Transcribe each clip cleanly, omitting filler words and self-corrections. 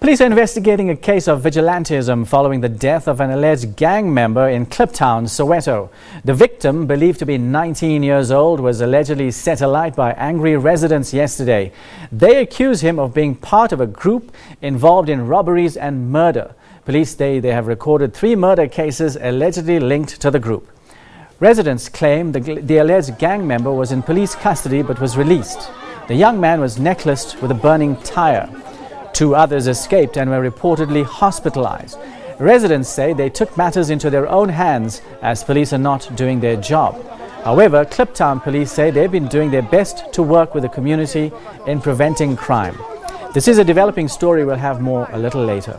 Police are investigating a case of vigilantism following the death of an alleged gang member in Kliptown, Soweto. The victim, believed to be 19 years old, was allegedly set alight by angry residents yesterday. They accuse him of being part of a group involved in robberies and murder. Police say they have recorded 3 murder cases allegedly linked to the group. Residents claim the alleged gang member was in police custody but was released. The young man was necklaced with a burning tire. 2 others escaped and were reportedly hospitalized. Residents say they took matters into their own hands as police are not doing their job. However, Kliptown police say they've been doing their best to work with the community in preventing crime. This is a developing story. We'll have more a little later.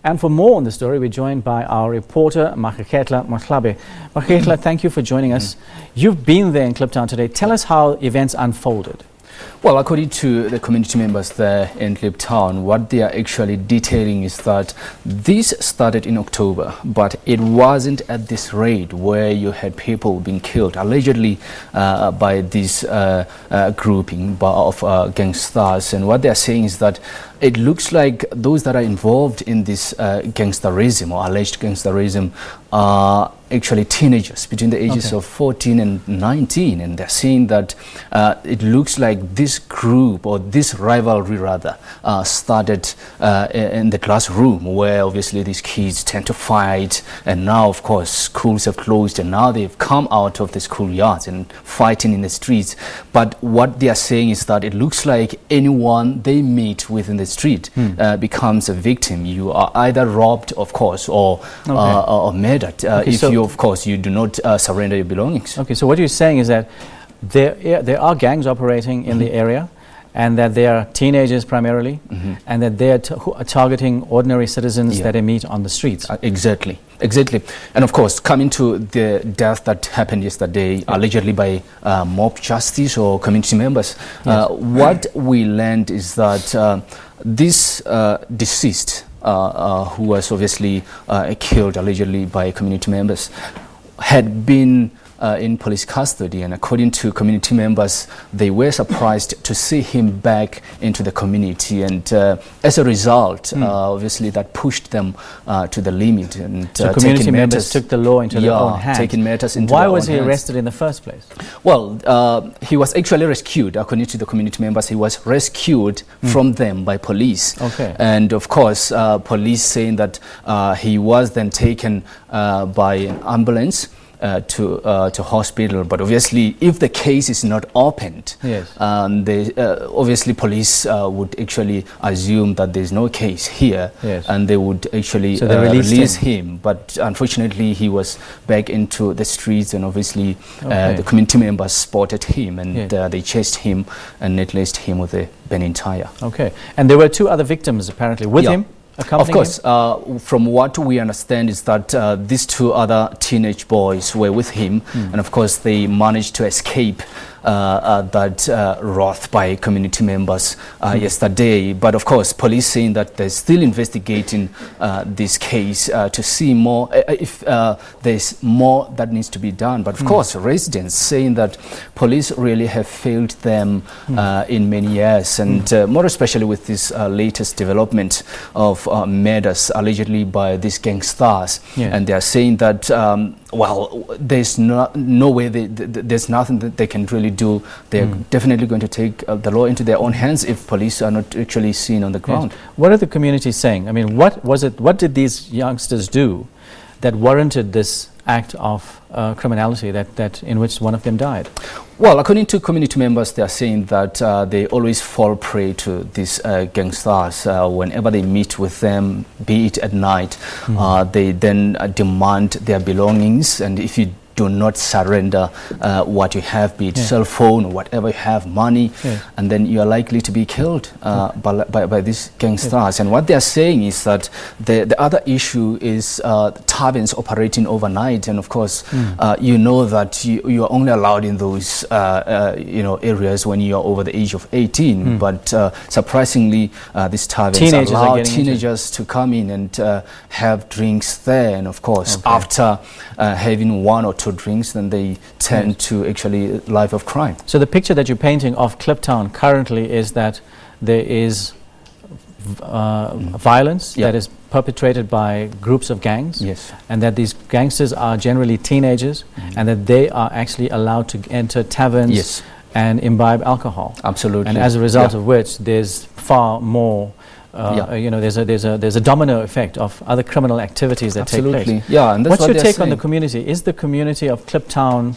And for more on the story, we're joined by our reporter, Maageketla Mohlabe. Maageketla, thank you for joining us. You've been there in Kliptown today. Tell us how events unfolded. Well, according to the community members there in Kliptown, what they are actually detailing is that this started in October, but it wasn't at this rate where you had people being killed, allegedly by this grouping of gangsters. And what they are saying is that it looks like those that are involved in this gangsterism or alleged gangsterism are actually teenagers between the ages of 14 and 19, and they're saying that it looks like this group, or this rivalry rather, started in the classroom, where obviously these kids tend to fight, and now of course schools have closed and now they've come out of the schoolyards and fighting in the streets. But what they are saying is that it looks like anyone they meet within the street becomes a victim. You are either robbed, of course, or murdered if you, of course, you do not surrender your belongings. Okay, so what you're saying is that there are gangs operating in the area, and that they are teenagers primarily, and that they are targeting ordinary citizens that they meet on the streets. Exactly. And of course, coming to the death that happened yesterday, allegedly by mob justice or community members, what we learned is that this deceased, who was obviously killed allegedly by community members, had been in police custody, and according to community members, they were surprised to see him back into the community, and as a result, obviously that pushed them to the limit. And so community members took the law into their own hands. Taking matters into Why their was own he hands. arrested in the first place? Well, he was actually rescued. According to the community members, he was rescued from them by police. Okay. And of course, police saying that he was then taken by an ambulance to hospital, but obviously if the case is not opened, obviously police would actually assume that there's no case here, and they would actually release him. But unfortunately he was back into the streets, and obviously the community members spotted him, and they chased him and necklaced him with a burning tire. Okay, and there were 2 other victims apparently with him? Of course, from what we understand is that these 2 other teenage boys were with him, and of course they managed to escape that wrath by community members yesterday. But of course, police saying that they're still investigating this case to see more if there's more that needs to be done. But of course, residents saying that police really have failed them in many years, and more especially with this latest development of murders allegedly by these gangsters. And they are saying that well, there's no way there's nothing that they can really do. They're definitely going to take the law into their own hands if police are not actually seen on the ground. What are the communities saying? I mean, what did these youngsters do that warranted this act of criminality that in which one of them died? Well, according to community members, they are saying that they always fall prey to these gangsters. Whenever they meet with them, be it at night, they then demand their belongings, and if you do not surrender what you have, be it cell phone or whatever you have, money, and then you are likely to be killed by these gangsters. And what they are saying is that the other issue is taverns operating overnight, and of course you know that you are only allowed in those areas when you are over the age of 18, but surprisingly these taverns allow teenagers to come in and have drinks there, and of course after having 1 or 2 drinks, then they tend to actually life of crime. So the picture that you're painting of Kliptown currently is that there is violence that is perpetrated by groups of gangs, and that these gangsters are generally teenagers, and that they are actually allowed to enter taverns and imbibe alcohol. Absolutely. And as a result of which, there's far more. There's a domino effect of other criminal activities that take place. Yeah, and that's what's what your take saying on the community? Is the community of Kliptown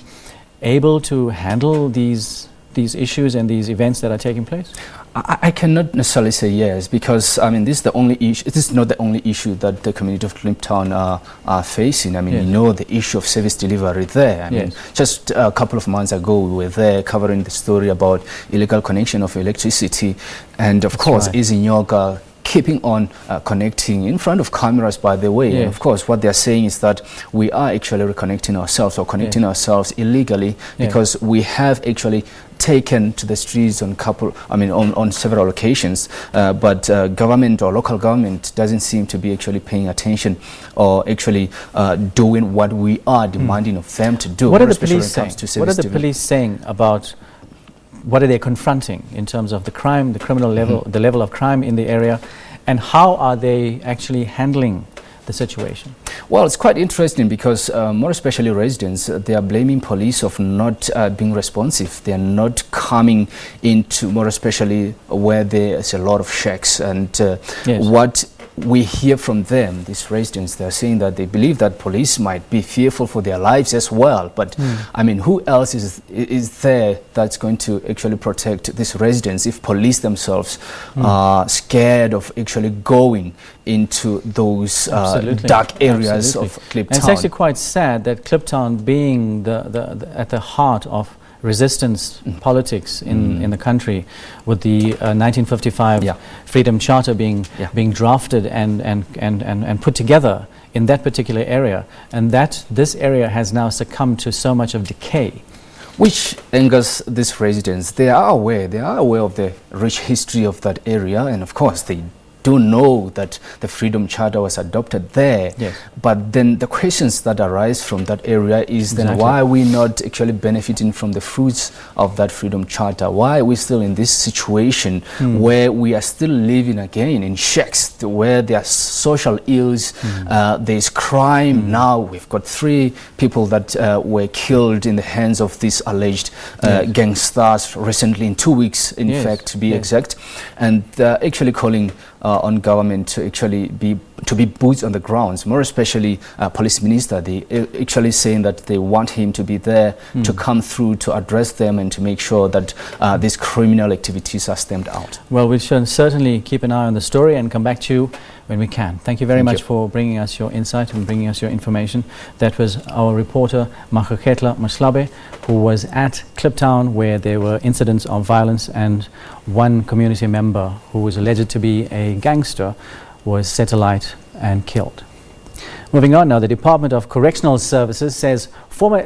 able to handle these issues and these events that are taking place? I cannot necessarily say yes, because I mean, this is the only issue. This is not the only issue that the community of Kliptown are facing. I mean, you know, the issue of service delivery there. I mean, just a couple of months ago, we were there covering the story about illegal connection of electricity, and of course, Izinyoka keeping on connecting in front of cameras, by the way. And of course, what they're saying is that we are actually reconnecting ourselves or connecting ourselves illegally, because we have actually taken to the streets on several occasions, but government or local government doesn't seem to be actually paying attention or actually doing what we are demanding of them to do. What are the police saying? What are the police saying about what are they confronting in terms of the crime, the criminal level, the level of crime in the area, and how are they actually handling the situation? Well, it's quite interesting because more especially residents, they are blaming police of not being responsive. They are not coming into, more especially where there's a lot of shacks, and what we hear from them, these residents, they're saying that they believe that police might be fearful for their lives as well. But I mean, who else is there that's going to actually protect these residents if police themselves are scared of actually going into those dark areas of Kliptown? And it's actually quite sad that Kliptown, being at the heart of resistance politics in the country, with the 1955 Freedom Charter being drafted and put together in that particular area, and that this area has now succumbed to so much of decay. Which angers these residents. They are aware of the rich history of that area, and of course they do know that the Freedom Charter was adopted there. But then the questions that arise from that area is then why are we not actually benefiting from the fruits of that Freedom Charter? Why are we still in this situation where we are still living again in shacks, where there are social ills, there's crime. Now we've got 3 people that were killed in the hands of these alleged gangsters recently, in 2 weeks in fact, to be exact, and actually calling on government to actually be boots on the grounds, more especially police minister. They actually saying that they want him to be there to come through to address them and to make sure that these criminal activities are stamped out. Well, we shall certainly keep an eye on the story and come back to you when we can. Thank you very much for bringing us your insight and bringing us your information. That was our reporter Maageketla Mohlabe, who was at Kliptown, where there were incidents of violence, and one community member who was alleged to be a gangster was set alight and killed. Moving on now, the Department of Correctional Services says former